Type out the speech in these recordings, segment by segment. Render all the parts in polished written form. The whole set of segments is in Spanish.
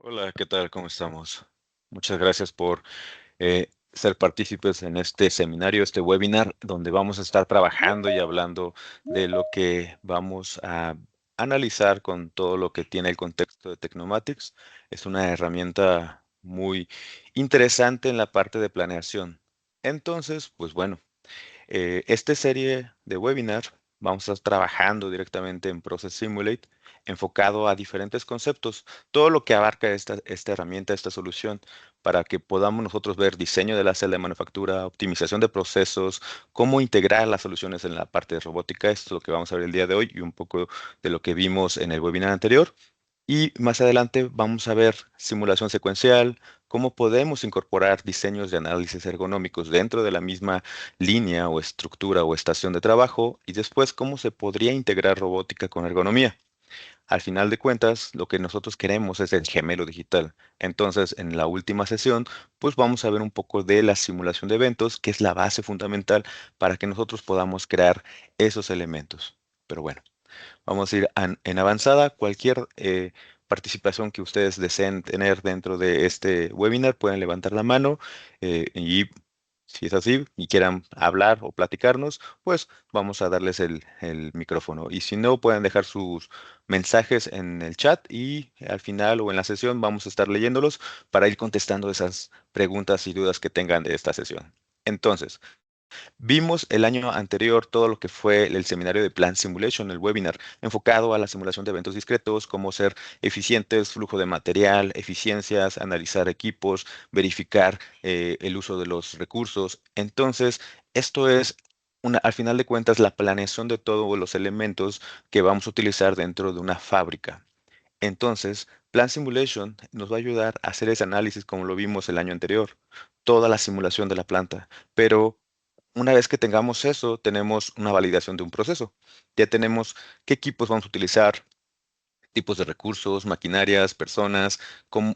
Hola, ¿qué tal? ¿Cómo estamos? Muchas gracias por ser partícipes en este seminario, este webinar, donde vamos a estar trabajando y hablando de lo que vamos a analizar con todo lo que tiene el contexto de Technomatics. Es una herramienta muy interesante en la parte de planeación. Entonces, pues bueno. Esta serie de webinar vamos a estar trabajando directamente en Process Simulate, enfocado a diferentes conceptos, todo lo que abarca esta herramienta, esta solución, para que podamos nosotros ver diseño de la celda de manufactura, optimización de procesos, cómo integrar las soluciones en la parte de robótica. Esto es lo que vamos a ver el día de hoy y un poco de lo que vimos en el webinar anterior. Y más adelante vamos a ver simulación secuencial, cómo podemos incorporar diseños de análisis ergonómicos dentro de la misma línea o estructura o estación de trabajo y después cómo se podría integrar robótica con ergonomía. Al final de cuentas, lo que nosotros queremos es el gemelo digital. Entonces, en la última sesión, pues vamos a ver un poco de la simulación de eventos, que es la base fundamental para que nosotros podamos crear esos elementos. Pero bueno. Vamos a ir en avanzada. Cualquier participación que ustedes deseen tener dentro de este webinar, pueden levantar la mano y si es así y quieran hablar o platicarnos, pues vamos a darles el micrófono. Y si no, pueden dejar sus mensajes en el chat y al final o en la sesión vamos a estar leyéndolos para ir contestando esas preguntas y dudas que tengan de esta sesión. Entonces, vimos el año anterior todo lo que fue el seminario de Plan Simulation, el webinar, enfocado a la simulación de eventos discretos, cómo ser eficientes, flujo de material, eficiencias, analizar equipos, verificar el uso de los recursos. Entonces, esto es al final de cuentas, la planeación de todos los elementos que vamos a utilizar dentro de una fábrica. Entonces, Plan Simulation nos va a ayudar a hacer ese análisis como lo vimos el año anterior, toda la simulación de la planta, pero una vez que tengamos eso, tenemos una validación de un proceso. Ya tenemos qué equipos vamos a utilizar, tipos de recursos, maquinarias, personas,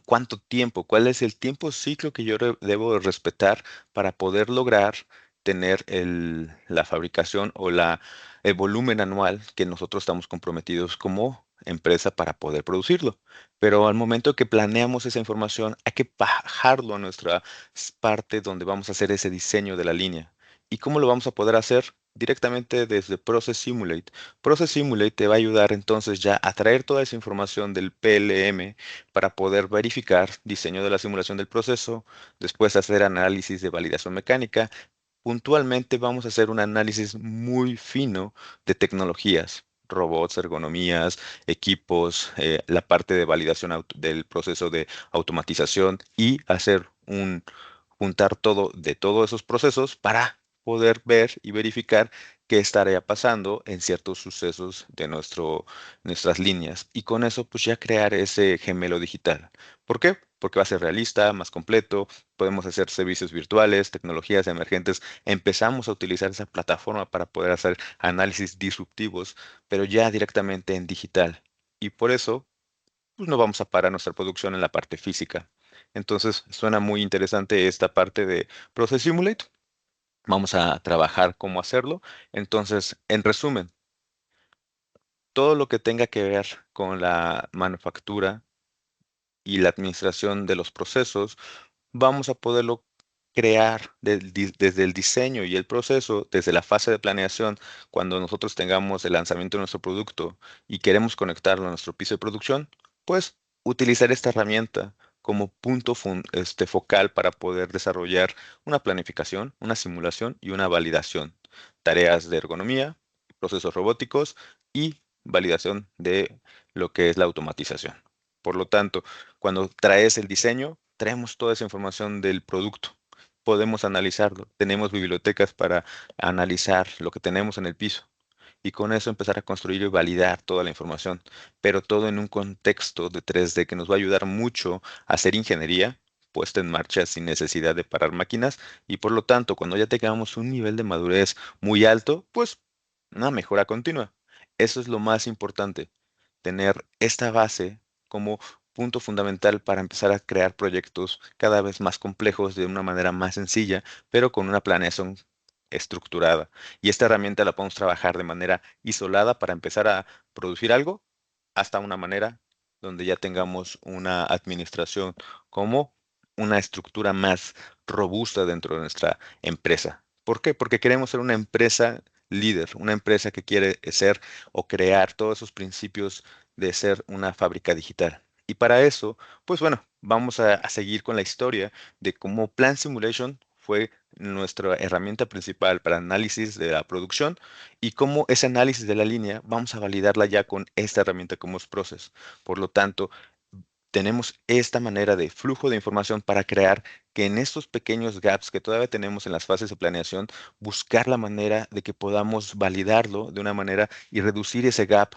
cuánto tiempo, cuál es el tiempo ciclo que yo debo de respetar para poder lograr tener la fabricación o el volumen anual que nosotros estamos comprometidos como empresa para poder producirlo. Pero al momento que planeamos esa información, hay que bajarlo a nuestra parte donde vamos a hacer ese diseño de la línea. ¿Y cómo lo vamos a poder hacer? Directamente desde Process Simulate. Process Simulate te va a ayudar entonces ya a traer toda esa información del PLM para poder verificar diseño de la simulación del proceso, después hacer análisis de validación mecánica. Puntualmente vamos a hacer un análisis muy fino de tecnologías, robots, ergonomías, equipos, la parte de validación del proceso de automatización y hacer juntar todo de todos esos procesos para poder ver y verificar qué estaría pasando en ciertos sucesos de nuestras líneas. Y con eso, pues ya crear ese gemelo digital. ¿Por qué? Porque va a ser realista, más completo, podemos hacer servicios virtuales, tecnologías emergentes. Empezamos a utilizar esa plataforma para poder hacer análisis disruptivos, pero ya directamente en digital. Y por eso, pues no vamos a parar nuestra producción en la parte física. Entonces, suena muy interesante esta parte de Process Simulate. Vamos a trabajar cómo hacerlo. Entonces, en resumen, todo lo que tenga que ver con la manufactura y la administración de los procesos, vamos a poderlo crear desde el diseño y el proceso, desde la fase de planeación, cuando nosotros tengamos el lanzamiento de nuestro producto y queremos conectarlo a nuestro piso de producción, pues utilizar esta herramienta como punto focal para poder desarrollar una planificación, una simulación y una validación. Tareas de ergonomía, procesos robóticos y validación de lo que es la automatización. Por lo tanto, cuando traes el diseño, traemos toda esa información del producto. Podemos analizarlo. Tenemos bibliotecas para analizar lo que tenemos en el piso y con eso empezar a construir y validar toda la información, pero todo en un contexto de 3D que nos va a ayudar mucho a hacer ingeniería puesta en marcha sin necesidad de parar máquinas y por lo tanto, cuando ya tengamos un nivel de madurez muy alto, pues una mejora continua. Eso es lo más importante, tener esta base como punto fundamental para empezar a crear proyectos cada vez más complejos de una manera más sencilla, pero con una planeación estructurada. Y esta herramienta la podemos trabajar de manera isolada para empezar a producir algo hasta una manera donde ya tengamos una administración como una estructura más robusta dentro de nuestra empresa. ¿Por qué? Porque queremos ser una empresa líder, una empresa que quiere ser o crear todos esos principios de ser una fábrica digital. Y para eso, pues bueno, vamos a seguir con la historia de cómo Plan Simulation fue nuestra herramienta principal para análisis de la producción y cómo ese análisis de la línea vamos a validarla ya con esta herramienta como es Process. Por lo tanto, tenemos esta manera de flujo de información para crear que en estos pequeños gaps que todavía tenemos en las fases de planeación, buscar la manera de que podamos validarlo de una manera y reducir ese gap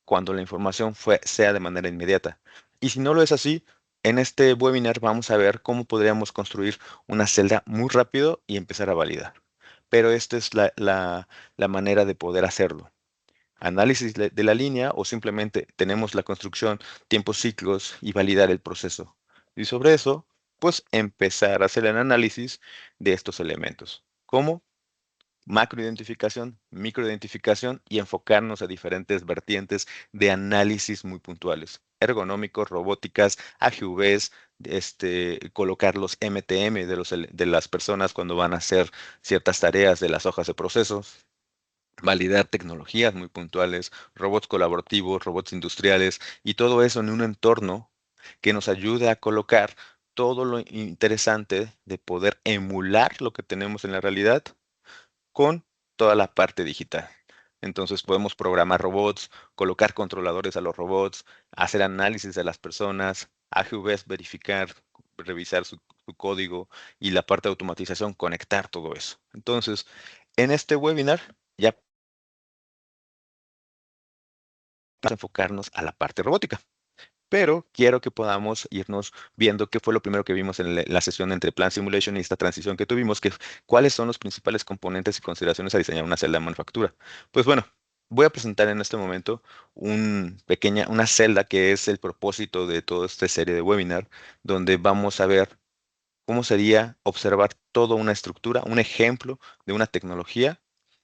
cuando la información sea de manera inmediata. Y si no lo es así, en este webinar vamos a ver cómo podríamos construir una celda muy rápido y empezar a validar. Pero esta es la manera de poder hacerlo. Análisis de la línea o simplemente tenemos la construcción, tiempos, ciclos y validar el proceso. Y sobre eso, pues empezar a hacer el análisis de estos elementos. ¿Cómo? Macroidentificación, microidentificación y enfocarnos a diferentes vertientes de análisis muy puntuales. Ergonómicos, robóticas, AGVs, colocar los MTM de las personas cuando van a hacer ciertas tareas de las hojas de procesos, validar tecnologías muy puntuales, robots colaborativos, robots industriales y todo eso en un entorno que nos ayude a colocar todo lo interesante de poder emular lo que tenemos en la realidad con toda la parte digital. Entonces podemos programar robots, colocar controladores a los robots, hacer análisis de las personas, AGVs, verificar, revisar su código y la parte de automatización, conectar todo eso. Entonces, en este webinar ya vamos a enfocarnos a la parte robótica. Pero quiero que podamos irnos viendo qué fue lo primero que vimos en la sesión entre Plan Simulation y esta transición que tuvimos, que cuáles son los principales componentes y consideraciones a diseñar una celda de manufactura. Pues bueno, voy a presentar en este momento una celda que es el propósito de toda esta serie de webinar, donde vamos a ver cómo sería observar toda una estructura, un ejemplo de una tecnología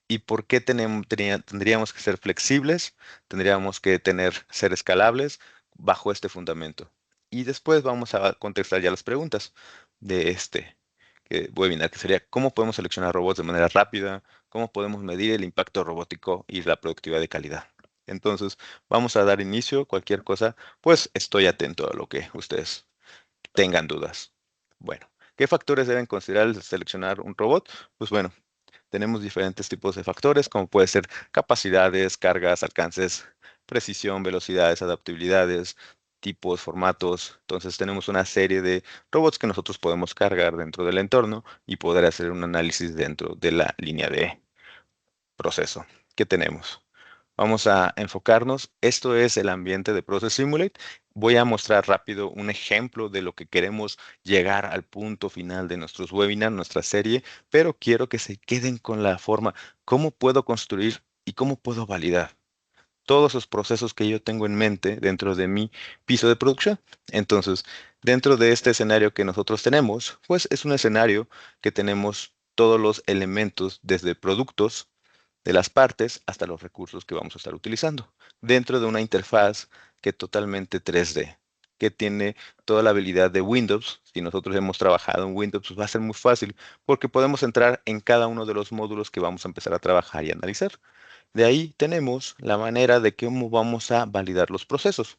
y por qué tendríamos que ser flexibles, tendríamos que ser escalables bajo este fundamento. Y después vamos a contestar ya las preguntas de este webinar, que sería cómo podemos seleccionar robots de manera rápida, cómo podemos medir el impacto robótico y la productividad de calidad. Entonces, vamos a dar inicio, cualquier cosa, pues estoy atento a lo que ustedes tengan dudas. Bueno, ¿qué factores deben considerar al seleccionar un robot? Pues bueno, tenemos diferentes tipos de factores, como puede ser capacidades, cargas, alcances, precisión, velocidades, adaptabilidades, tipos, formatos. Entonces tenemos una serie de robots que nosotros podemos cargar dentro del entorno y poder hacer un análisis dentro de la línea de proceso que tenemos. Vamos a enfocarnos. Esto es el ambiente de Process Simulate. Voy a mostrar rápido un ejemplo de lo que queremos llegar al punto final de nuestros webinars, nuestra serie, pero quiero que se queden con la forma, cómo puedo construir y cómo puedo validar todos esos procesos que yo tengo en mente dentro de mi piso de producción. Entonces, dentro de este escenario que nosotros tenemos, pues es un escenario que tenemos todos los elementos desde productos de las partes hasta los recursos que vamos a estar utilizando, dentro de una interfaz que es totalmente 3D, que tiene toda la habilidad de Windows. Si nosotros hemos trabajado en Windows, pues va a ser muy fácil porque podemos entrar en cada uno de los módulos que vamos a empezar a trabajar y analizar. De ahí tenemos la manera de cómo vamos a validar los procesos.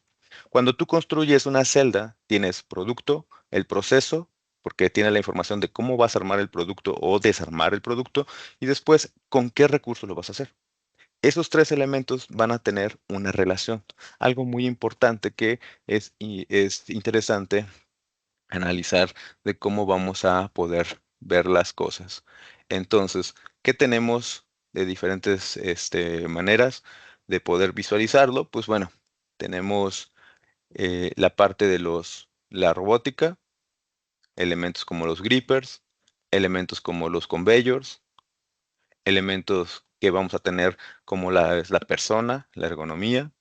Cuando tú construyes una celda, tienes producto, el proceso, porque tiene la información de cómo vas a armar el producto o desarmar el producto, y después con qué recursos lo vas a hacer. Esos tres elementos van a tener una relación. Algo muy importante que es interesante analizar de cómo vamos a poder ver las cosas. Entonces, ¿qué tenemos de diferentes maneras de poder visualizarlo? Pues bueno, tenemos la parte de la robótica, elementos como los grippers, elementos como los conveyors, elementos que vamos a tener como es la persona, la ergonomía,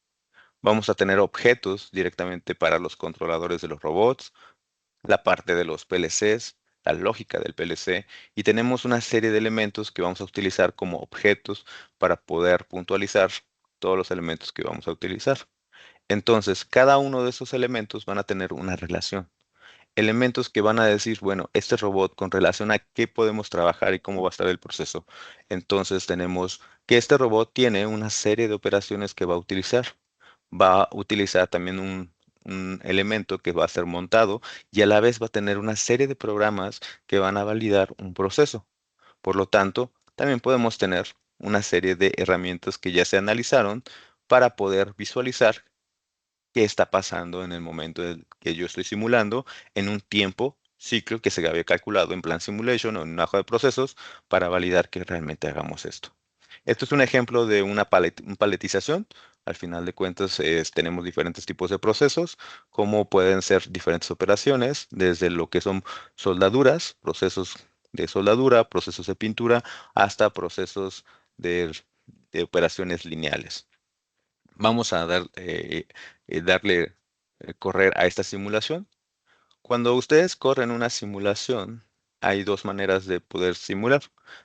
Vamos a tener objetos directamente para los controladores de los robots, la parte de los PLCs, la lógica del PLC, y tenemos una serie de elementos que vamos a utilizar como objetos para poder puntualizar todos los elementos que vamos a utilizar. Entonces, cada uno de esos elementos van a tener una relación. Elementos que van a decir, bueno, este robot con relación a qué podemos trabajar y cómo va a estar el proceso. Entonces, tenemos que este robot tiene una serie de operaciones que va a utilizar. Va a utilizar también un elemento que va a ser montado y a la vez va a tener una serie de programas que van a validar un proceso. Por lo tanto, también podemos tener una serie de herramientas que ya se analizaron para poder visualizar qué está pasando en el momento que yo estoy simulando en un tiempo ciclo que se había calculado en plan simulation o en una hoja de procesos para validar que realmente hagamos esto. Esto es un ejemplo de una paletización. Al final de cuentas, tenemos diferentes tipos de procesos, como pueden ser diferentes operaciones, desde lo que son soldaduras, procesos de soldadura, procesos de pintura, hasta procesos de, de operaciones lineales. Vamos a darle correr a esta simulación. Cuando ustedes corren una simulación, hay dos maneras de poder simular.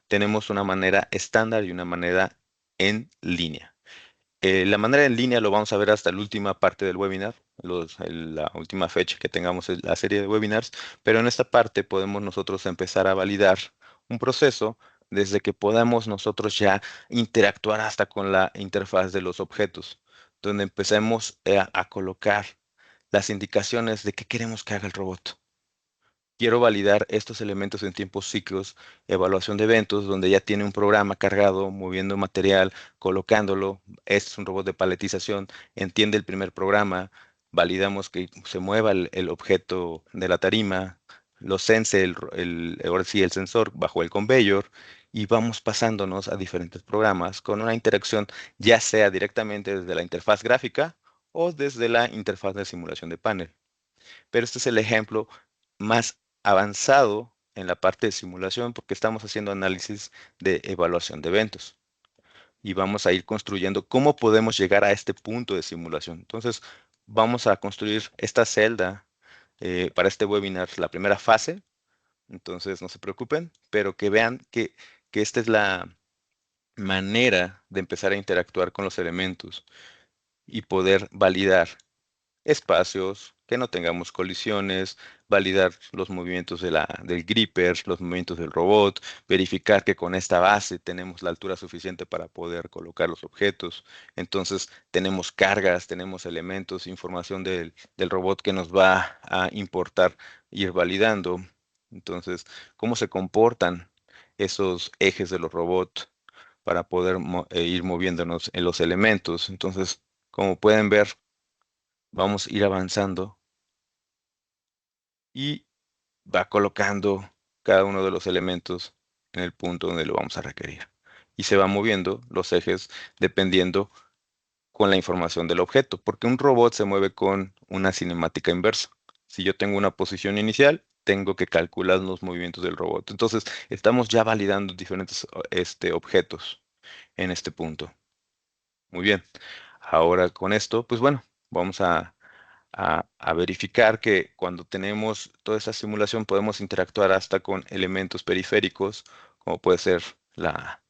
Tenemos una manera estándar y una manera en línea. La manera en línea lo vamos a ver hasta la última parte del webinar, la última fecha que tengamos en la serie de webinars, pero en esta parte podemos nosotros empezar a validar un proceso desde que podamos nosotros ya interactuar hasta con la interfaz de los objetos, donde empecemos a colocar las indicaciones de qué queremos que haga el robot. Quiero validar estos elementos en tiempos ciclos, evaluación de eventos, donde ya tiene un programa cargado, moviendo material, colocándolo. Este es un robot de paletización, entiende el primer programa, validamos que se mueva el objeto de la tarima, lo sense, ahora sí, el sensor bajo el conveyor, y vamos pasándonos a diferentes programas con una interacción, ya sea directamente desde la interfaz gráfica o desde la interfaz de simulación de panel. Pero este es el ejemplo más avanzado en la parte de simulación porque estamos haciendo análisis de evaluación de eventos y vamos a ir construyendo cómo podemos llegar a este punto de simulación. Entonces, vamos a construir esta celda para este webinar, la primera fase. Entonces, no se preocupen, pero que vean que esta es la manera de empezar a interactuar con los elementos y poder validar espacios, que no tengamos colisiones, validar los movimientos del gripper, los movimientos del robot, verificar que con esta base tenemos la altura suficiente para poder colocar los objetos. Entonces tenemos cargas, tenemos elementos, información del robot que nos va a importar, ir validando. Entonces, cómo se comportan esos ejes de los robots para poder ir moviéndonos en los elementos. Entonces, como pueden ver, vamos a ir avanzando y va colocando cada uno de los elementos en el punto donde lo vamos a requerir. Y se va moviendo los ejes dependiendo con la información del objeto, porque un robot se mueve con una cinemática inversa. Si yo tengo una posición inicial, tengo que calcular los movimientos del robot. Entonces, estamos ya validando diferentes objetos en este punto. Muy bien. Ahora con esto, pues bueno, vamos a verificar que cuando tenemos toda esta simulación podemos interactuar hasta con elementos periféricos, como puede ser la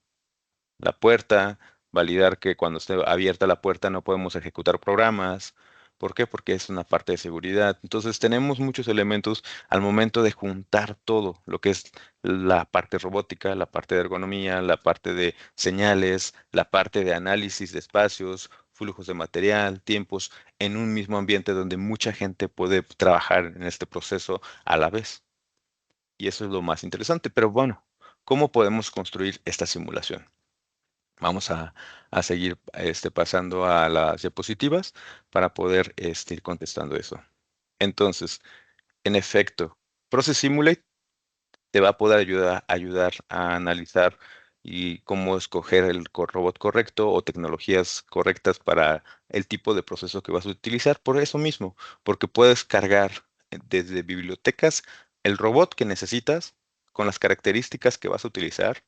puerta, validar que cuando esté abierta la puerta no podemos ejecutar programas. ¿Por qué? Porque es una parte de seguridad. Entonces tenemos muchos elementos al momento de juntar todo, lo que es la parte robótica, la parte de ergonomía, la parte de señales, la parte de análisis de espacios, flujos de material, tiempos, en un mismo ambiente donde mucha gente puede trabajar en este proceso a la vez. Y eso es lo más interesante. Pero bueno, ¿cómo podemos construir esta simulación? Vamos a seguir pasando a las diapositivas para poder ir contestando eso. Entonces, en efecto, Process Simulate te va a poder ayudar a analizar y cómo escoger el robot correcto o tecnologías correctas para el tipo de proceso que vas a utilizar. Por eso mismo, porque puedes cargar desde bibliotecas el robot que necesitas con las características que vas a utilizar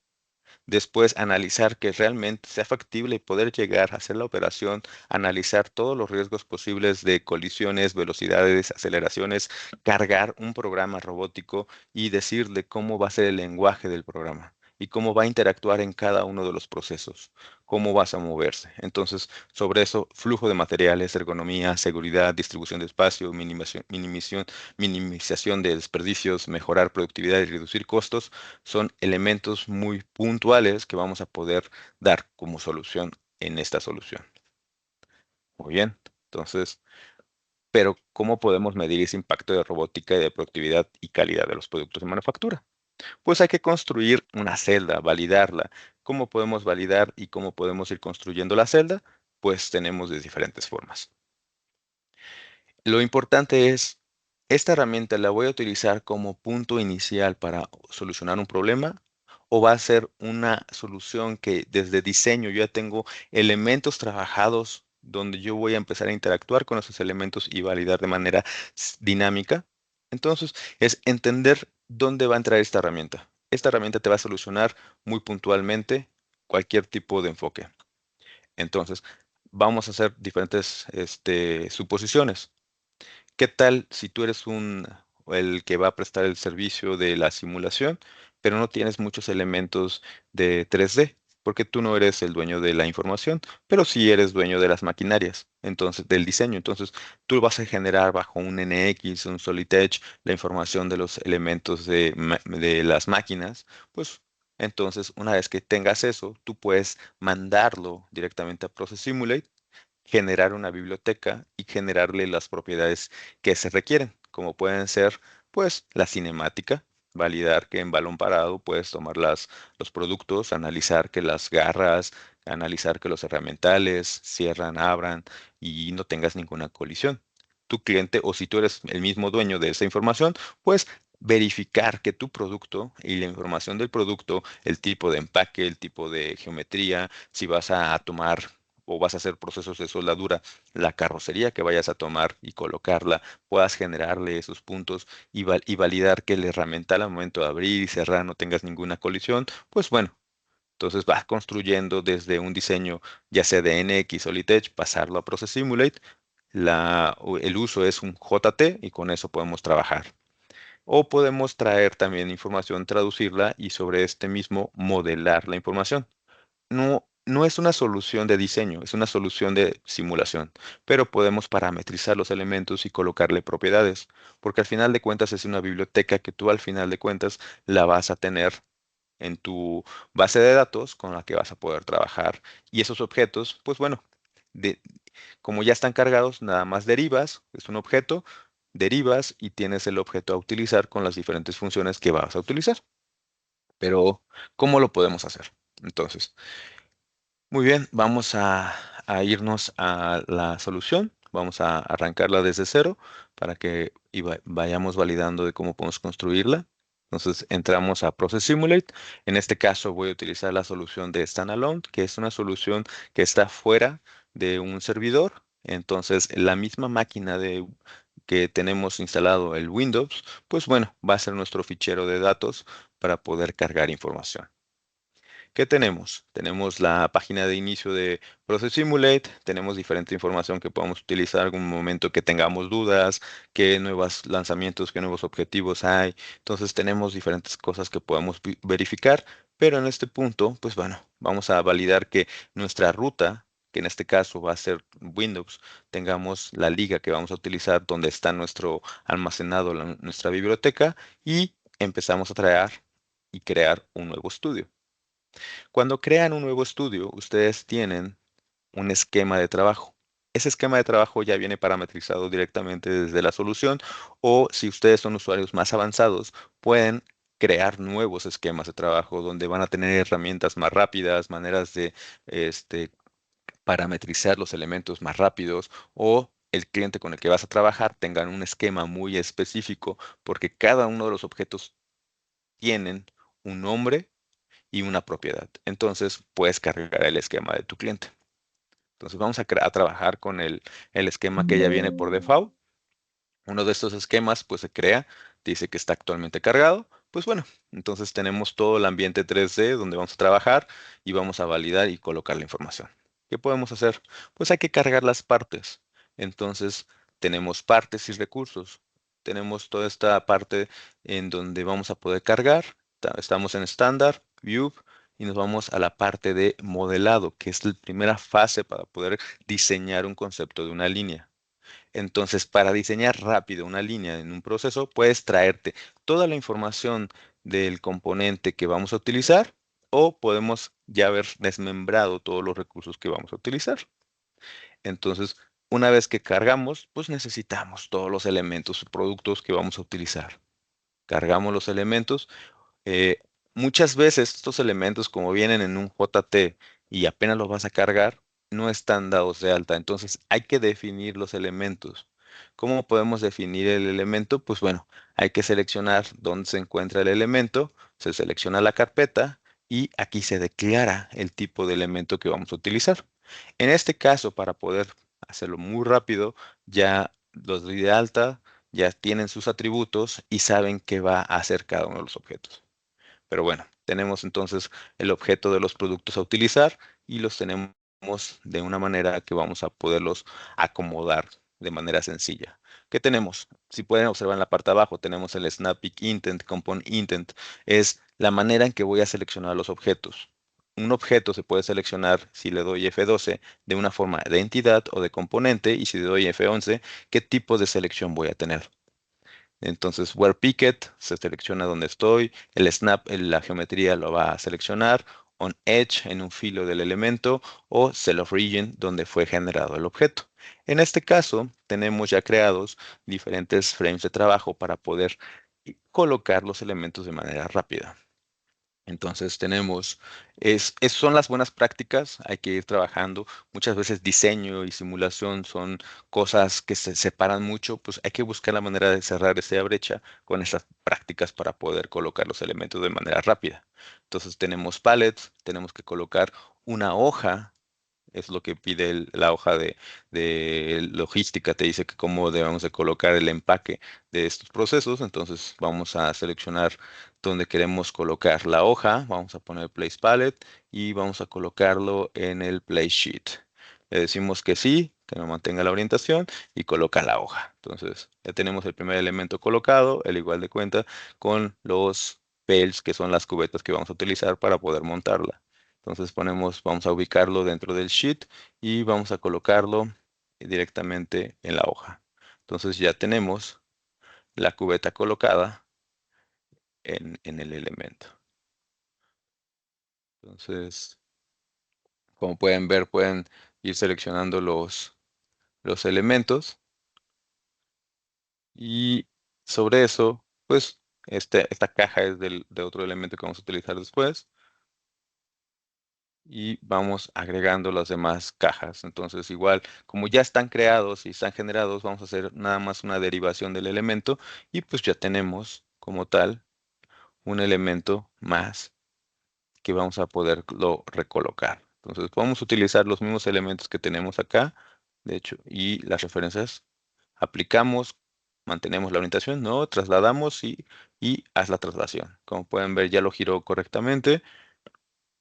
Después, analizar que realmente sea factible y poder llegar a hacer la operación, analizar todos los riesgos posibles de colisiones, velocidades, aceleraciones, cargar un programa robótico y decirle cómo va a ser el lenguaje del programa y cómo va a interactuar en cada uno de los procesos, cómo vas a moverse. Entonces, sobre eso, flujo de materiales, ergonomía, seguridad, distribución de espacio, minimización de desperdicios, mejorar productividad y reducir costos son elementos muy puntuales que vamos a poder dar como solución en esta solución. Muy bien, entonces, pero ¿cómo podemos medir ese impacto de robótica y de productividad y calidad de los productos de manufactura? Pues hay que construir una celda, validarla. ¿Cómo podemos validar y cómo podemos ir construyendo la celda? Pues tenemos de diferentes formas. Lo importante es, ¿esta herramienta la voy a utilizar como punto inicial para solucionar un problema? ¿O va a ser una solución que desde diseño yo ya tengo elementos trabajados donde yo voy a empezar a interactuar con esos elementos y validar de manera dinámica? Entonces, es entender dónde va a entrar esta herramienta. Esta herramienta te va a solucionar muy puntualmente cualquier tipo de enfoque. Entonces, vamos a hacer diferentes suposiciones. ¿Qué tal si tú eres el que va a prestar el servicio de la simulación, pero no tienes muchos elementos de 3D? Porque tú no eres el dueño de la información, pero sí eres dueño de las maquinarias, entonces del diseño. Entonces, tú vas a generar bajo un NX, un Solid Edge, la información de los elementos de las máquinas. Pues entonces, una vez que tengas eso, tú puedes mandarlo directamente a Process Simulate, generar una biblioteca y generarle las propiedades que se requieren, como pueden ser, pues, la cinemática, validar que en balón parado puedes tomar los productos, analizar que las garras, analizar que los herramientales cierran, abran y no tengas ninguna colisión. Tu cliente, o si tú eres el mismo dueño de esa información, pues verificar que tu producto y la información del producto, el tipo de empaque, el tipo de geometría, si vas a tomar o vas a hacer procesos de soldadura, la carrocería que vayas a tomar y colocarla, puedas generarle esos puntos y validar que el herramienta al momento de abrir y cerrar no tengas ninguna colisión, pues bueno, entonces vas construyendo desde un diseño ya sea de NX o LiTech, pasarlo a Process Simulate, el uso es un JT y con eso podemos trabajar. O podemos traer también información, traducirla y sobre este mismo modelar la información. No es una solución de diseño, es una solución de simulación, pero podemos parametrizar los elementos y colocarle propiedades, porque al final de cuentas es una biblioteca que tú al final de cuentas la vas a tener en tu base de datos con la que vas a poder trabajar. Y esos objetos, pues bueno, de- como ya están cargados, nada más derivas, es un objeto, derivas y tienes el objeto a utilizar con las diferentes funciones que vas a utilizar. Pero, ¿cómo lo podemos hacer? Entonces, muy bien, vamos a irnos a la solución. Vamos a arrancarla desde cero para que vayamos validando de cómo podemos construirla. Entonces entramos a Process Simulate. En este caso voy a utilizar la solución de Standalone, que es una solución que está fuera de un servidor. Entonces la misma máquina que tenemos instalado el Windows, pues bueno, va a ser nuestro fichero de datos para poder cargar información. ¿Qué tenemos? Tenemos la página de inicio de Process Simulate, tenemos diferente información que podemos utilizar en algún momento que tengamos dudas, qué nuevos lanzamientos, qué nuevos objetivos hay. Entonces tenemos diferentes cosas que podemos verificar, pero en este punto, pues bueno, vamos a validar que nuestra ruta, que en este caso va a ser Windows, tengamos la liga que vamos a utilizar donde está nuestro almacenado, nuestra biblioteca y empezamos a traer y crear un nuevo estudio. Cuando crean un nuevo estudio, ustedes tienen un esquema de trabajo. Ese esquema de trabajo ya viene parametrizado directamente desde la solución o si ustedes son usuarios más avanzados, pueden crear nuevos esquemas de trabajo donde van a tener herramientas más rápidas, maneras de este, parametrizar los elementos más rápidos o el cliente con el que vas a trabajar tengan un esquema muy específico porque cada uno de los objetos tienen un nombre y una propiedad. Entonces, puedes cargar el esquema de tu cliente. Entonces, vamos a trabajar con el esquema que ya viene por default. Uno de estos esquemas, pues se crea, dice que está actualmente cargado, pues bueno, entonces tenemos todo el ambiente 3D donde vamos a trabajar y vamos a validar y colocar la información. ¿Qué podemos hacer? Pues hay que cargar las partes. Entonces tenemos partes y recursos. Tenemos toda esta parte en donde vamos a poder cargar. Estamos en estándar, view, y nos vamos a la parte de modelado, que es la primera fase para poder diseñar un concepto de una línea. Entonces, para diseñar rápido una línea en un proceso, puedes traerte toda la información del componente que vamos a utilizar o podemos ya haber desmembrado todos los recursos que vamos a utilizar. Entonces, una vez que cargamos, pues necesitamos todos los elementos o productos que vamos a utilizar. Cargamos los elementos. eh, Muchas veces estos elementos, como vienen en un JT y apenas los vas a cargar, no están dados de alta. Entonces hay que definir los elementos. ¿Cómo podemos definir el elemento? Pues bueno, hay que seleccionar dónde se encuentra el elemento, se selecciona la carpeta y aquí se declara el tipo de elemento que vamos a utilizar. En este caso, para poder hacerlo muy rápido, ya los doy de alta, ya tienen sus atributos y saben qué va a hacer cada uno de los objetos. Pero bueno, tenemos entonces el objeto de los productos a utilizar y los tenemos de una manera que vamos a poderlos acomodar de manera sencilla. ¿Qué tenemos? Si pueden observar en la parte de abajo, tenemos el Snap Pick Intent, Component Intent. Es la manera en que voy a seleccionar los objetos. Un objeto se puede seleccionar si le doy F12 de una forma de entidad o de componente y si le doy F11, qué tipo de selección voy a tener. Entonces, Where Picket se selecciona donde estoy, el Snap, la geometría lo va a seleccionar, On Edge en un filo del elemento o Cell of Region donde fue generado el objeto. En este caso, tenemos ya creados diferentes frames de trabajo para poder colocar los elementos de manera rápida. Entonces tenemos, son las buenas prácticas, hay que ir trabajando. Muchas veces diseño y simulación son cosas que se separan mucho, pues hay que buscar la manera de cerrar esa brecha con estas prácticas para poder colocar los elementos de manera rápida. Entonces tenemos pallets, tenemos que colocar una hoja, es lo que pide la hoja de logística, te dice que cómo debemos de colocar el empaque de estos procesos. Entonces vamos a seleccionar donde queremos colocar la hoja, vamos a poner Place Palette y vamos a colocarlo en el Place Sheet. Le decimos que sí, que nos mantenga la orientación y coloca la hoja. Entonces ya tenemos el primer elemento colocado, el igual de cuenta con los pails, que son las cubetas que vamos a utilizar para poder montarla. Entonces vamos a ubicarlo dentro del sheet y vamos a colocarlo directamente en la hoja. Entonces ya tenemos la cubeta colocada en el elemento. Entonces, como pueden ver, pueden ir seleccionando los elementos y sobre eso, pues esta caja es de otro elemento que vamos a utilizar después. Y vamos agregando las demás cajas. Entonces, igual, como ya están creados y están generados, vamos a hacer nada más una derivación del elemento y pues ya tenemos como tal un elemento más que vamos a poderlo recolocar. Entonces, vamos a utilizar los mismos elementos que tenemos acá, de hecho, y las referencias. Aplicamos, mantenemos la orientación, ¿no? Trasladamos y haz la traslación. Como pueden ver, ya lo giró correctamente.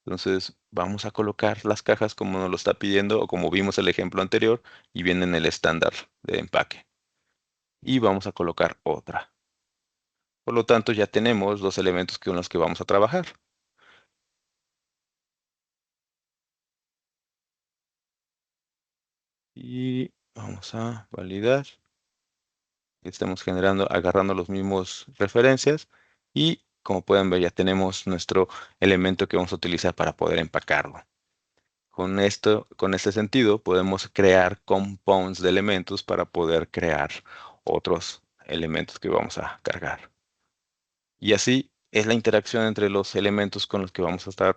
Entonces vamos a colocar las cajas como nos lo está pidiendo o como vimos el ejemplo anterior y viene en el estándar de empaque. Y vamos a colocar otra. Por lo tanto, ya tenemos los elementos con los que vamos a trabajar. Y vamos a validar. Estamos generando, agarrando los mismos referencias. Y como pueden ver, ya tenemos nuestro elemento que vamos a utilizar para poder empacarlo. Con este sentido, podemos crear compounds de elementos para poder crear otros elementos que vamos a cargar. Y así es la interacción entre los elementos con los que vamos a estar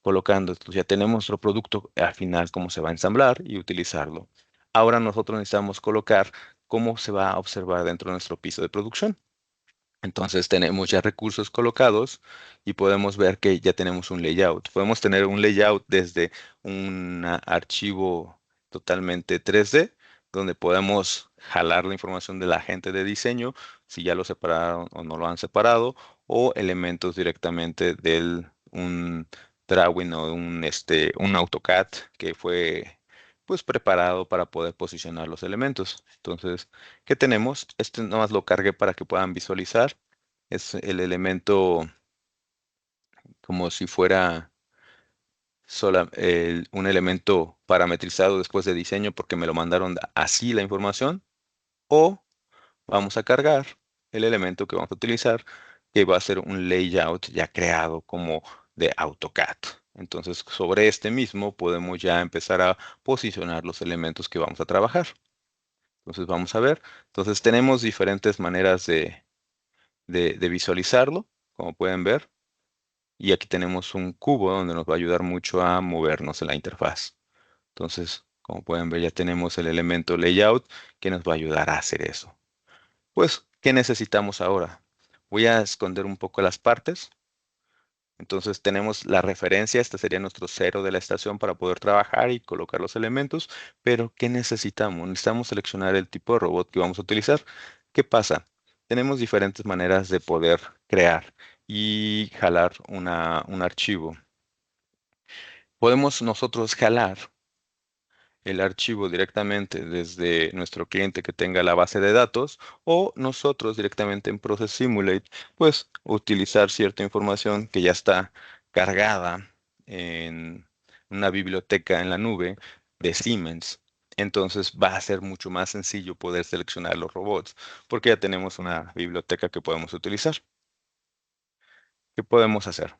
colocando. Entonces ya tenemos nuestro producto al final, cómo se va a ensamblar y utilizarlo. Ahora nosotros necesitamos colocar cómo se va a observar dentro de nuestro piso de producción. Entonces tenemos ya recursos colocados y podemos ver que ya tenemos un layout. Podemos tener un layout desde un archivo totalmente 3D, donde podemos jalar la información de la gente de diseño, si ya lo separaron o no lo han separado, o elementos directamente un drawing o un AutoCAD que fue pues preparado para poder posicionar los elementos. Entonces, ¿qué tenemos? Este nomás lo cargué para que puedan visualizar. Es el elemento como si fuera un elemento parametrizado después de diseño porque me lo mandaron así la información. O vamos a cargar el elemento que vamos a utilizar, que va a ser un layout ya creado como de AutoCAD. Entonces, sobre este mismo podemos ya empezar a posicionar los elementos que vamos a trabajar. Entonces, vamos a ver. Entonces, tenemos diferentes maneras de visualizarlo, como pueden ver. Y aquí tenemos un cubo donde nos va a ayudar mucho a movernos en la interfaz. Entonces, como pueden ver, ya tenemos el elemento layout que nos va a ayudar a hacer eso. Pues, ¿qué necesitamos ahora? Voy a esconder un poco las partes. Entonces tenemos la referencia, este sería nuestro cero de la estación para poder trabajar y colocar los elementos. Pero, ¿qué necesitamos? Necesitamos seleccionar el tipo de robot que vamos a utilizar. ¿Qué pasa? Tenemos diferentes maneras de poder crear y jalar un archivo. Podemos nosotros jalar el archivo directamente desde nuestro cliente que tenga la base de datos o nosotros directamente en Process Simulate, pues utilizar cierta información que ya está cargada en una biblioteca en la nube de Siemens. Entonces va a ser mucho más sencillo poder seleccionar los robots porque ya tenemos una biblioteca que podemos utilizar. ¿Qué podemos hacer?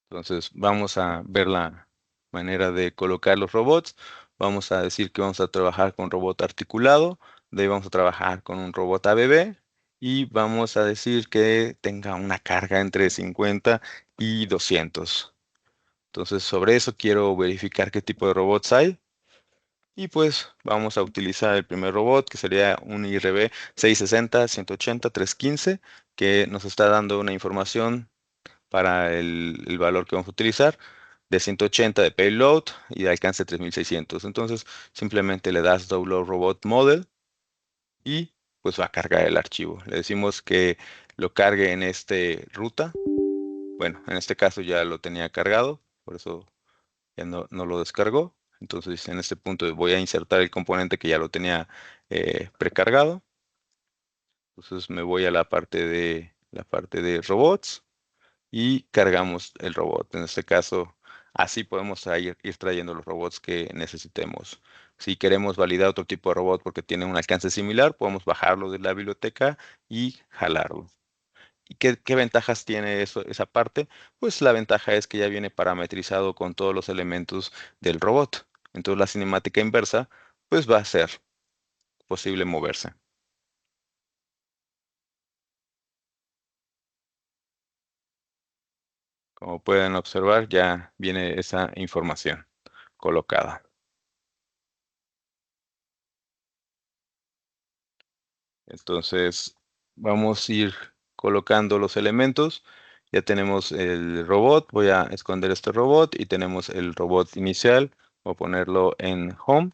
Entonces, vamos a ver la manera de colocar los robots. Vamos a decir que vamos a trabajar con robot articulado. De ahí vamos a trabajar con un robot ABB. Y vamos a decir que tenga una carga entre 50 y 200. Entonces, sobre eso quiero verificar qué tipo de robots hay. Y pues vamos a utilizar el primer robot, que sería un IRB 660, 180, 315, que nos está dando una información para el valor que vamos a utilizar, de 180 de payload y de alcance 3600. Entonces, simplemente le das Download Robot Model y pues va a cargar el archivo. Le decimos que lo cargue en este ruta. Bueno, en este caso ya lo tenía cargado, por eso ya no lo descargó. Entonces, en este punto voy a insertar el componente que ya lo tenía precargado. Entonces, me voy a la parte de robots y cargamos el robot. En este caso, así podemos ir trayendo los robots que necesitemos. Si queremos validar otro tipo de robot porque tiene un alcance similar, podemos bajarlo de la biblioteca y jalarlo. ¿Y qué ventajas tiene esa parte? Pues la ventaja es que ya viene parametrizado con todos los elementos del robot. Entonces la cinemática inversa, pues va a ser posible moverse. Como pueden observar, ya viene esa información colocada. Entonces, vamos a ir colocando los elementos. Ya tenemos el robot. Voy a esconder este robot y tenemos el robot inicial. Voy a ponerlo en Home.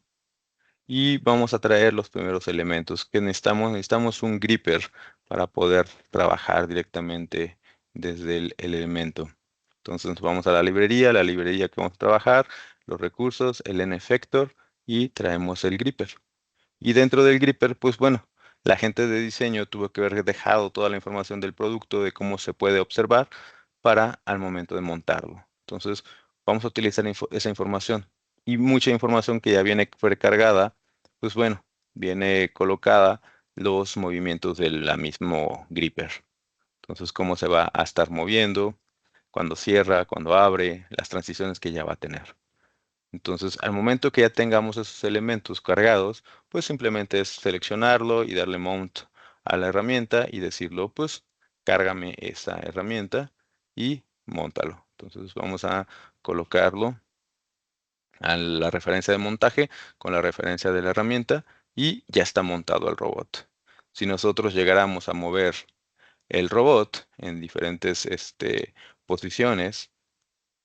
Y vamos a traer los primeros elementos que necesitamos. Necesitamos un gripper para poder trabajar directamente desde el elemento. Entonces vamos a la librería que vamos a trabajar, los recursos, el N-Effector y traemos el gripper. Y dentro del gripper, pues bueno, la gente de diseño tuvo que haber dejado toda la información del producto, de cómo se puede observar, para al momento de montarlo. Entonces, vamos a utilizar esa información. Y mucha información que ya viene precargada, pues bueno, viene colocada los movimientos del mismo gripper. Entonces, cómo se va a estar moviendo, cuando cierra, cuando abre, las transiciones que ya va a tener. Entonces, al momento que ya tengamos esos elementos cargados, pues simplemente es seleccionarlo y darle mount a la herramienta y decirlo, pues, cárgame esa herramienta y móntalo. Entonces, vamos a colocarlo a la referencia de montaje con la referencia de la herramienta y ya está montado el robot. Si nosotros llegáramos a mover el robot en diferentes posiciones,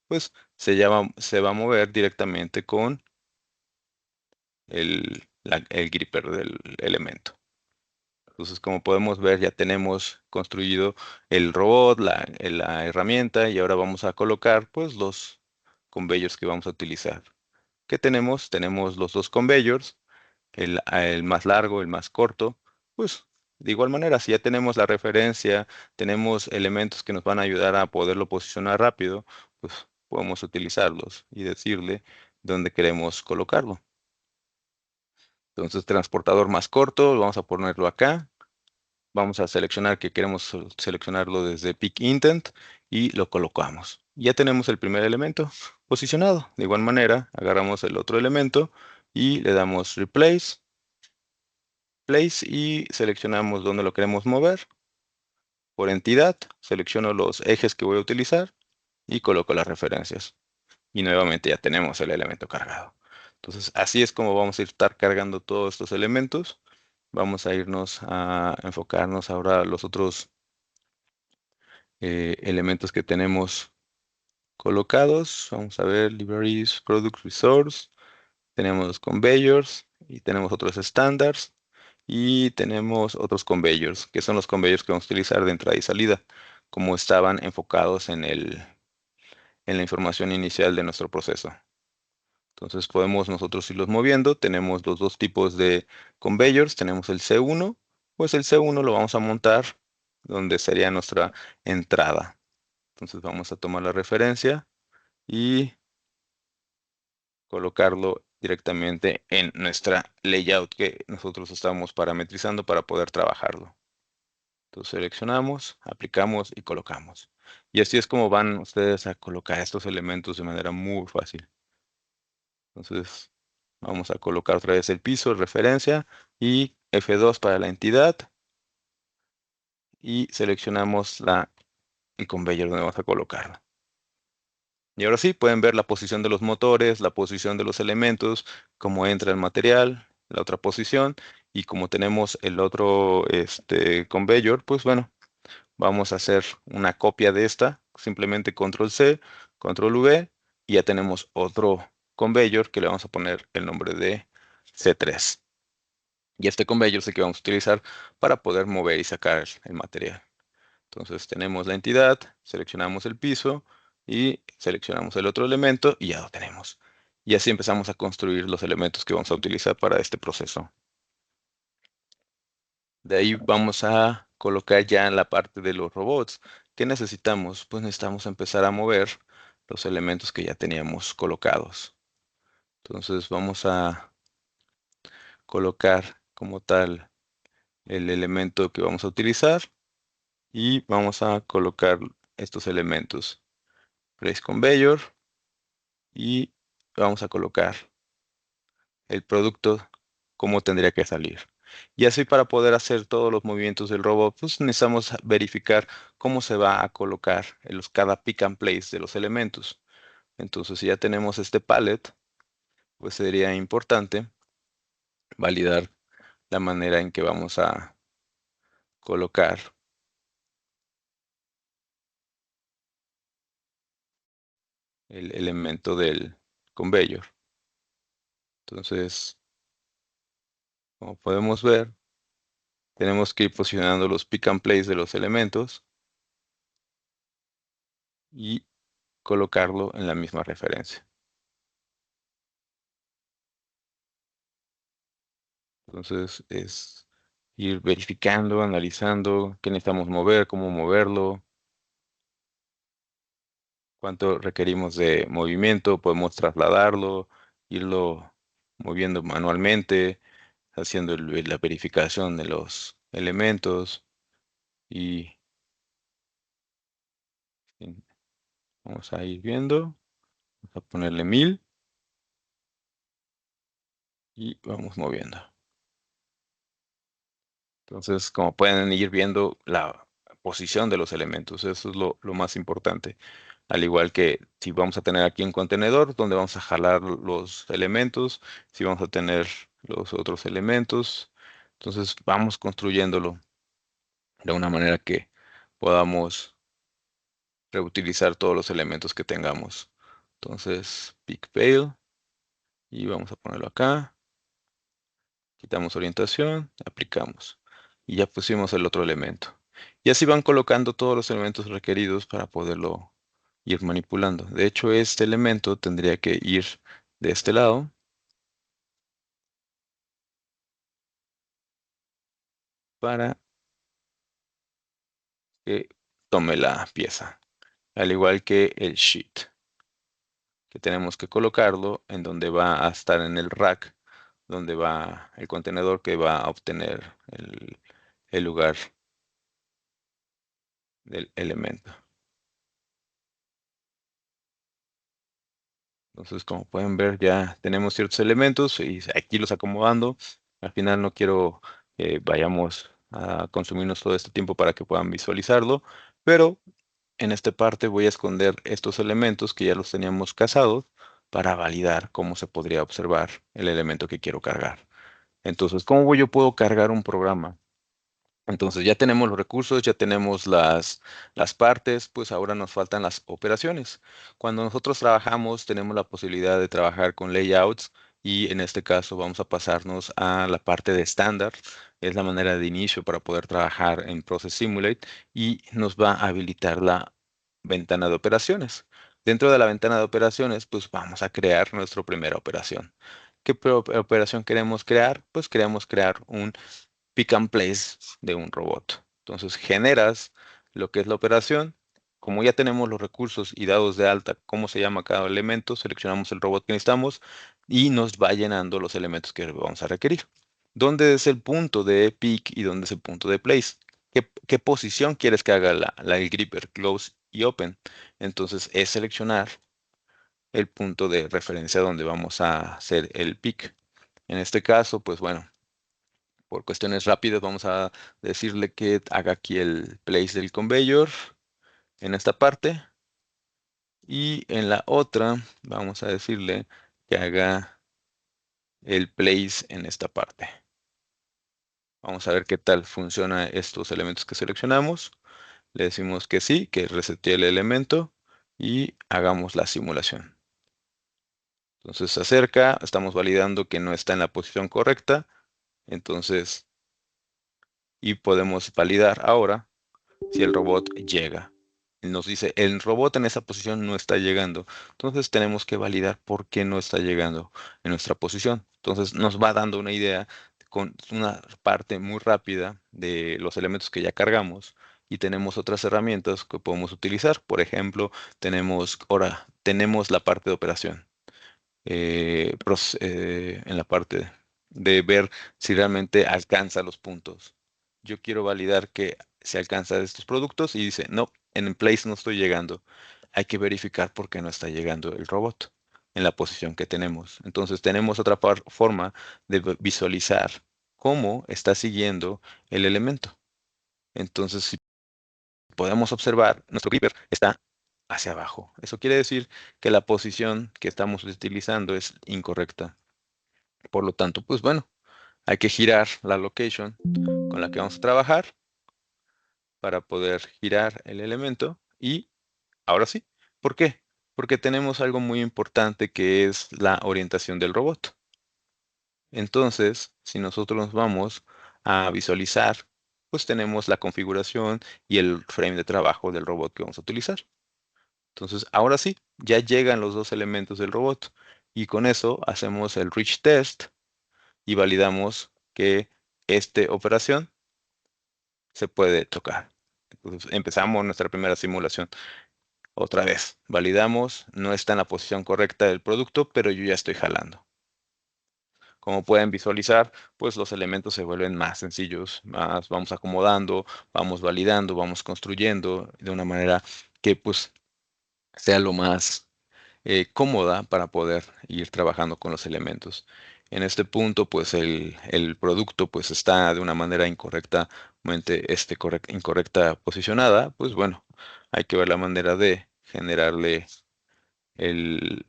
pues se va a mover directamente con el gripper del elemento. Entonces, como podemos ver, ya tenemos construido el robot, la herramienta, y ahora vamos a colocar pues los conveyors que vamos a utilizar. ¿Qué tenemos? Tenemos los dos conveyors, el más largo, el más corto. Pues de igual manera, si ya tenemos la referencia, tenemos elementos que nos van a ayudar a poderlo posicionar rápido, pues podemos utilizarlos y decirle dónde queremos colocarlo. Entonces, transportador más corto, vamos a ponerlo acá. Vamos a seleccionar que queremos seleccionarlo desde Pick Intent y lo colocamos. Ya tenemos el primer elemento posicionado. De igual manera, agarramos el otro elemento y le damos Replace, Place y seleccionamos dónde lo queremos mover. Por entidad, selecciono los ejes que voy a utilizar y coloco las referencias. Y nuevamente ya tenemos el elemento cargado. Entonces, así es como vamos a estar cargando todos estos elementos. Vamos a irnos a enfocarnos ahora a los otros elementos que tenemos colocados. Vamos a ver, Libraries, Product Resource. Tenemos los conveyors y tenemos otros standards. Y tenemos otros conveyors, que son los conveyors que vamos a utilizar de entrada y salida, como estaban enfocados en la información inicial de nuestro proceso. Entonces podemos nosotros irlos moviendo. Tenemos los dos tipos de conveyors. Tenemos el C1, pues el C1 lo vamos a montar donde sería nuestra entrada. Entonces vamos a tomar la referencia y colocarlo directamente en nuestra layout que nosotros estamos parametrizando para poder trabajarlo. Entonces seleccionamos, aplicamos y colocamos. Y así es como van ustedes a colocar estos elementos de manera muy fácil. Entonces vamos a colocar otra vez el piso, referencia y F2 para la entidad. Y seleccionamos el conveyor donde vamos a colocarlo. Y ahora sí, pueden ver la posición de los motores, la posición de los elementos, cómo entra el material, la otra posición. Y como tenemos el otro conveyor, pues bueno, vamos a hacer una copia de esta. Simplemente Control C, Control V, y ya tenemos otro conveyor que le vamos a poner el nombre de C3. Y este conveyor es el que vamos a utilizar para poder mover y sacar el material. Entonces tenemos la entidad, seleccionamos el piso y seleccionamos el otro elemento y ya lo tenemos. Y así empezamos a construir los elementos que vamos a utilizar para este proceso. De ahí vamos a colocar ya en la parte de los robots. ¿Qué necesitamos? Pues necesitamos empezar a mover los elementos que ya teníamos colocados. Entonces vamos a colocar como tal el elemento que vamos a utilizar y vamos a colocar estos elementos. Place Conveyor. Y vamos a colocar el producto como tendría que salir. Y así para poder hacer todos los movimientos del robot, pues necesitamos verificar cómo se va a colocar cada pick and place de los elementos. Entonces, si ya tenemos este palette, pues sería importante validar la manera en que vamos a colocar el elemento del conveyor. Entonces, como podemos ver, tenemos que ir posicionando los pick and place de los elementos y colocarlo en la misma referencia. Entonces es ir verificando, analizando qué necesitamos mover, cómo moverlo, cuánto requerimos de movimiento, podemos trasladarlo, irlo moviendo manualmente, haciendo la verificación de los elementos y en- vamos a ir viendo, vamos a ponerle 1000 y vamos moviendo. Entonces, como pueden ir viendo la posición de los elementos, eso es lo más importante. Al igual que si vamos a tener aquí un contenedor donde vamos a jalar los elementos, si vamos a tener los otros elementos, entonces vamos construyéndolo de una manera que podamos reutilizar todos los elementos que tengamos. Entonces, pick Pale y vamos a ponerlo acá. Quitamos orientación, aplicamos. y ya pusimos el otro elemento. Y así van colocando todos los elementos requeridos para poderlo ir manipulando. De hecho, este elemento tendría que ir de este lado para que tome la pieza, al igual que el sheet, que tenemos que colocarlo en donde va a estar en el rack, donde va el contenedor que va a obtener el lugar del elemento. Entonces, como pueden ver, ya tenemos ciertos elementos y aquí los acomodando. Al final no quiero que vayamos a consumirnos todo este tiempo para que puedan visualizarlo, pero en esta parte voy a esconder estos elementos que ya los teníamos casados para validar cómo se podría observar el elemento que quiero cargar. Entonces, ¿cómo yo puedo cargar un programa? Entonces ya tenemos los recursos, ya tenemos las partes, pues ahora nos faltan las operaciones. Cuando nosotros trabajamos, tenemos la posibilidad de trabajar con layouts y en este caso vamos a pasarnos a la parte de estándar. Es la manera de inicio para poder trabajar en Process Simulate y nos va a habilitar la ventana de operaciones. Dentro de la ventana de operaciones, pues vamos a crear nuestra primera operación. ¿Qué operación queremos crear? Pues queremos crear un pick and place de un robot. Entonces generas lo que es la operación. Como ya tenemos los recursos y dados de alta, cómo se llama cada elemento, seleccionamos el robot que necesitamos y nos va llenando los elementos que vamos a requerir. ¿Dónde es el punto de pick y dónde es el punto de place? ¿Qué posición quieres que haga el gripper, close y open? Entonces es seleccionar el punto de referencia donde vamos a hacer el pick. En este caso, pues bueno, por cuestiones rápidas, vamos a decirle que haga aquí el place del conveyor en esta parte. Y en la otra, vamos a decirle que haga el place en esta parte. Vamos a ver qué tal funciona estos elementos que seleccionamos. Le decimos que sí, que resete el elemento y hagamos la simulación. Entonces se acerca, estamos validando que no está en la posición correcta. Entonces, y podemos validar ahora si el robot llega. Nos dice, el robot en esa posición no está llegando. Entonces tenemos que validar por qué no está llegando en nuestra posición. Entonces nos va dando una idea con una parte muy rápida de los elementos que ya cargamos y tenemos otras herramientas que podemos utilizar. Por ejemplo, ahora tenemos la parte de operación en la parte de ver si realmente alcanza los puntos. Yo quiero validar que se alcanza estos productos y dice, no, en place no estoy llegando. Hay que verificar por qué no está llegando el robot en la posición que tenemos. Entonces tenemos otra forma de visualizar cómo está siguiendo el elemento. Entonces, si podemos observar, nuestro gripper está hacia abajo. Eso quiere decir que la posición que estamos utilizando es incorrecta. Por lo tanto, pues bueno, hay que girar la location con la que vamos a trabajar para poder girar el elemento y ahora sí. ¿Por qué? Porque tenemos algo muy importante que es la orientación del robot. Entonces, si nosotros nos vamos a visualizar, pues tenemos la configuración y el frame de trabajo del robot que vamos a utilizar. Entonces, ahora sí, ya llegan los dos elementos del robot y con eso hacemos el reach test y validamos que esta operación se puede tocar. Entonces, empezamos nuestra primera simulación. Otra vez, validamos, no está en la posición correcta del producto, pero yo ya estoy jalando. Como pueden visualizar, pues los elementos se vuelven más sencillos, más vamos acomodando, vamos validando, vamos construyendo de una manera que pues sea lo más cómoda para poder ir trabajando con los elementos. En este punto, pues el producto pues está de una manera incorrectamente incorrecta posicionada, pues bueno, hay que ver la manera de generarle el,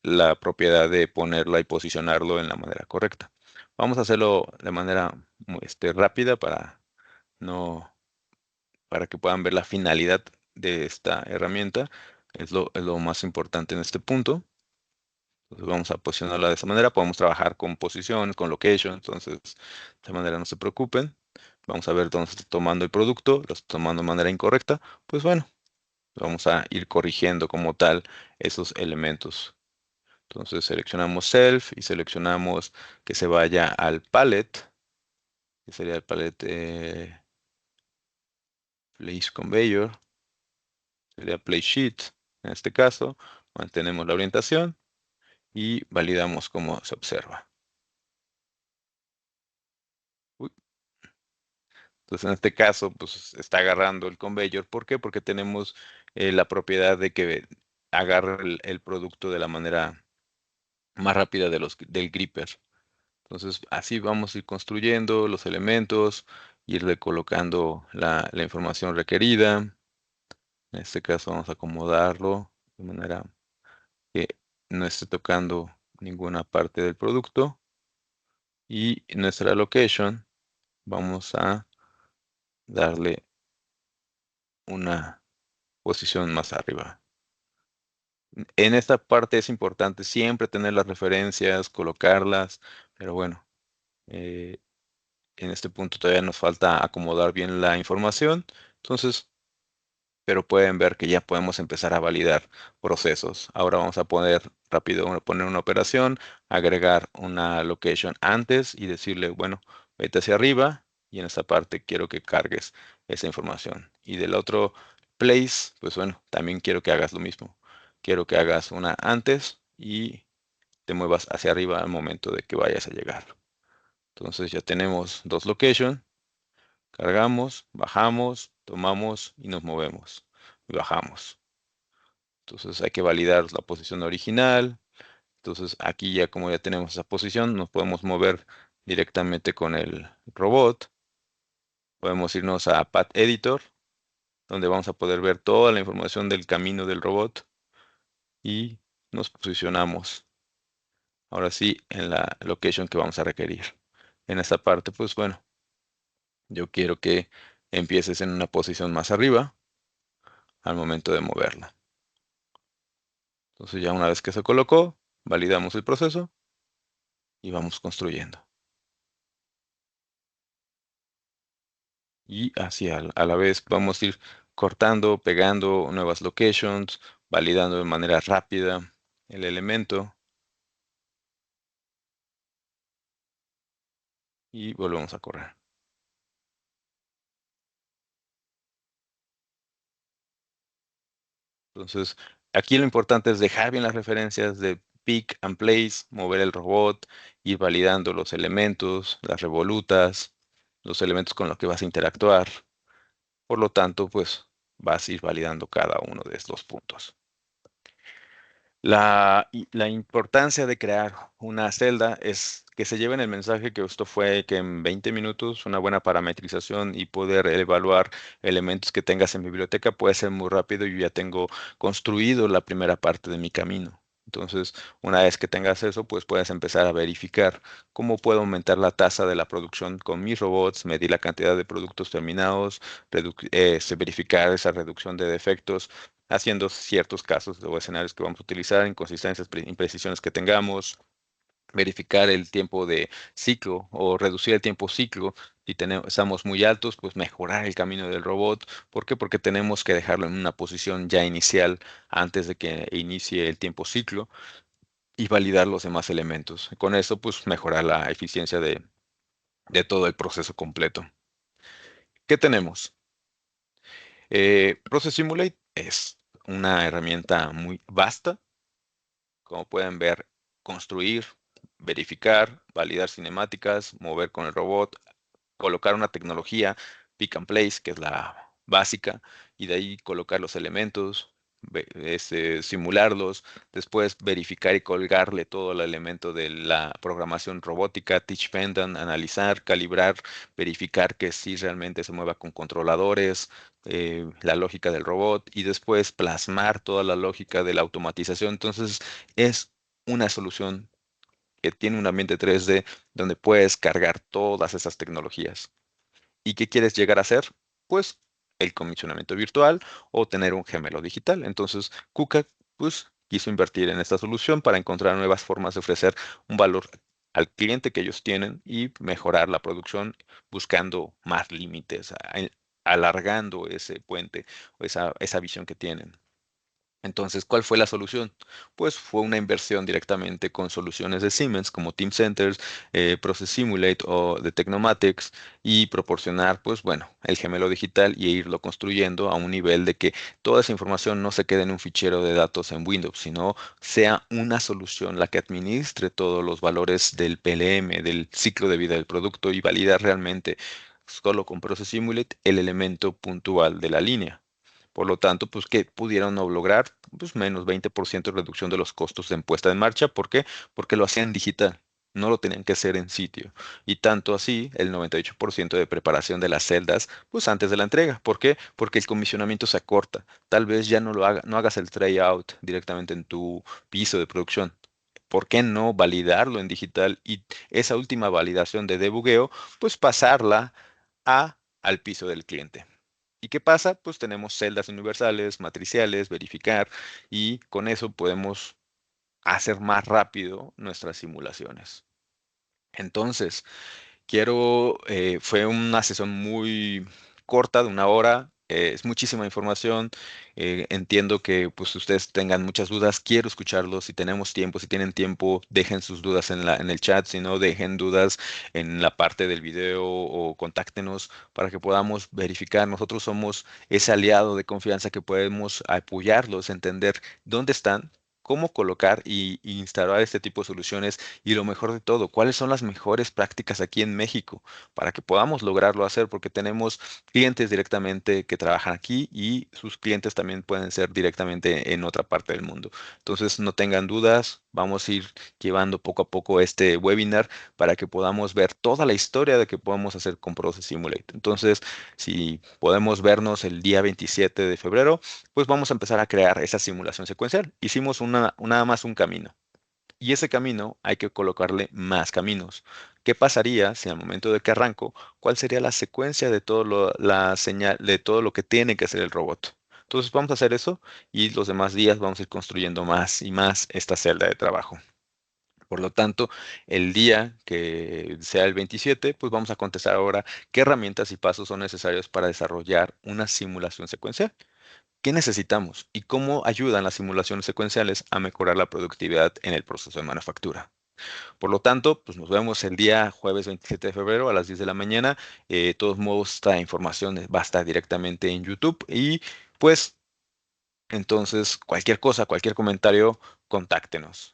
la propiedad de ponerla y posicionarlo en la manera correcta. Vamos a hacerlo de manera rápida no, para que puedan ver la finalidad de esta herramienta. Es lo más importante en este punto. Entonces vamos a posicionarla de esa manera. Podemos trabajar con posición, con location. Entonces, de esta manera no se preocupen. vamos a ver dónde está tomando el producto, lo está tomando de manera incorrecta, pues bueno, vamos a ir corrigiendo como tal esos elementos. Entonces seleccionamos Self y seleccionamos que se vaya al palette, que sería el palette Place Conveyor, sería Place Sheet. En este caso, mantenemos la orientación y validamos cómo se observa. Uy. Entonces, en este caso, pues está agarrando el conveyor. ¿Por qué? Porque tenemos la propiedad de que agarre el producto de la manera más rápida del gripper. Entonces, así vamos a ir construyendo los elementos, irle colocando la información requerida. En este caso, vamos a acomodarlo de manera que no esté tocando ninguna parte del producto. Y en nuestra location vamos a darle una posición más arriba. En esta parte es importante siempre tener las referencias, colocarlas, pero bueno, eh, en este punto todavía nos falta acomodar bien la información. Entonces, pero pueden ver que ya podemos empezar a validar procesos. Ahora vamos a poner rápido, poner una operación, agregar una location antes y decirle, bueno, vete hacia arriba y en esta parte quiero que cargues esa información. Y del otro place, pues bueno, también quiero que hagas lo mismo. Quiero que hagas una antes y te muevas hacia arriba al momento de que vayas a llegar. Entonces ya tenemos dos locations. Cargamos, bajamos, tomamos y nos movemos. Y bajamos. Entonces hay que validar la posición original. Entonces aquí ya como ya tenemos esa posición, nos podemos mover directamente con el robot. Podemos irnos a Path Editor, donde vamos a poder ver toda la información del camino del robot. Y nos posicionamos, ahora sí, en la location que vamos a requerir. En esta parte, pues bueno, yo quiero que empieces en una posición más arriba al momento de moverla. Entonces ya una vez que se colocó, validamos el proceso y vamos construyendo. Y así a la vez vamos a ir cortando, pegando nuevas locations, validando de manera rápida el elemento y volvemos a correr. Entonces, aquí lo importante es dejar bien las referencias de pick and place, mover el robot, ir validando los elementos, las revolutas, los elementos con los que vas a interactuar. Por lo tanto, pues vas a ir validando cada uno de estos puntos. La importancia de crear una celda es que se lleven el mensaje que esto fue que en 20 minutos una buena parametrización y poder evaluar elementos que tengas en biblioteca puede ser muy rápido. Yo ya tengo construido la primera parte de mi camino. Entonces, una vez que tengas eso, pues puedes empezar a verificar cómo puedo aumentar la tasa de la producción con mis robots, medir la cantidad de productos terminados, verificar esa reducción de defectos haciendo ciertos casos o escenarios que vamos a utilizar, inconsistencias, imprecisiones que tengamos, verificar el tiempo de ciclo o reducir el tiempo ciclo. Si estamos muy altos, pues mejorar el camino del robot. ¿Por qué? Porque tenemos que dejarlo en una posición ya inicial antes de que inicie el tiempo ciclo y validar los demás elementos. Con eso, pues mejorar la eficiencia de todo el proceso completo. ¿Qué tenemos? Process Simulate es una herramienta muy vasta. Como pueden ver, construir, verificar, validar cinemáticas, mover con el robot, colocar una tecnología, pick and place, que es la básica, y de ahí colocar los elementos, simularlos, después verificar y colgarle todo el elemento de la programación robótica, teach pendant, analizar, calibrar, verificar que sí realmente se mueva con controladores, la lógica del robot, y después plasmar toda la lógica de la automatización. Entonces, es una solución que tiene un ambiente 3D donde puedes cargar todas esas tecnologías. ¿Y qué quieres llegar a hacer? Pues el comisionamiento virtual o tener un gemelo digital. Entonces, KUKA pues, quiso invertir en esta solución para encontrar nuevas formas de ofrecer un valor al cliente que ellos tienen y mejorar la producción buscando más límites, alargando ese puente o esa visión que tienen. Entonces, ¿cuál fue la solución? Pues fue una inversión directamente con soluciones de Siemens como Teamcenters, Process Simulate o de Tecnomatics y proporcionar, pues bueno, el gemelo digital y irlo construyendo a un nivel de que toda esa información no se quede en un fichero de datos en Windows, sino sea una solución la que administre todos los valores del PLM, del ciclo de vida del producto y valida realmente solo con Process Simulate el elemento puntual de la línea. Por lo tanto, pues, ¿qué pudieron no lograr? Pues menos 20% de reducción de los costos en puesta en marcha. ¿Por qué? Porque lo hacían digital, no lo tenían que hacer en sitio. Y tanto así, el 98% de preparación de las celdas, pues antes de la entrega. ¿Por qué? Porque el comisionamiento se acorta. Tal vez ya no hagas el tryout directamente en tu piso de producción. ¿Por qué no validarlo en digital y esa última validación de debugueo, pues pasarla al piso del cliente? ¿Y qué pasa? Pues tenemos celdas universales, matriciales, verificar y con eso podemos hacer más rápido nuestras simulaciones. Entonces, fue una sesión muy corta de 1 hora, es muchísima información, entiendo que pues ustedes tengan muchas dudas, quiero escucharlos, si tenemos tiempo, si tienen tiempo, dejen sus dudas en el chat, si no, dejen dudas en la parte del video o contáctenos para que podamos verificar. Nosotros somos ese aliado de confianza que podemos apoyarlos, entender dónde están, cómo colocar y instalar este tipo de soluciones y lo mejor de todo, ¿cuáles son las mejores prácticas aquí en México para que podamos lograrlo hacer? Porque tenemos clientes directamente que trabajan aquí y sus clientes también pueden ser directamente en otra parte del mundo. Entonces, no tengan dudas, vamos a ir llevando poco a poco este webinar para que podamos ver toda la historia de que podemos hacer con Process Simulate. Entonces, si podemos vernos el día 27 de febrero, pues vamos a empezar a crear esa simulación secuencial. Hicimos nada más un camino. Y ese camino hay que colocarle más caminos. ¿Qué pasaría si al momento de que arranco, cuál sería la secuencia de la señal, de todo lo que tiene que hacer el robot? Entonces vamos a hacer eso y los demás días vamos a ir construyendo más y más esta celda de trabajo. Por lo tanto, el día que sea el 27, pues vamos a contestar ahora qué herramientas y pasos son necesarios para desarrollar una simulación secuencial. ¿Qué necesitamos y cómo ayudan las simulaciones secuenciales a mejorar la productividad en el proceso de manufactura? Por lo tanto, pues nos vemos el día jueves 27 de febrero a las 10 de la mañana. De todos modos, esta información va a estar directamente en YouTube y pues entonces cualquier cosa, cualquier comentario, contáctenos.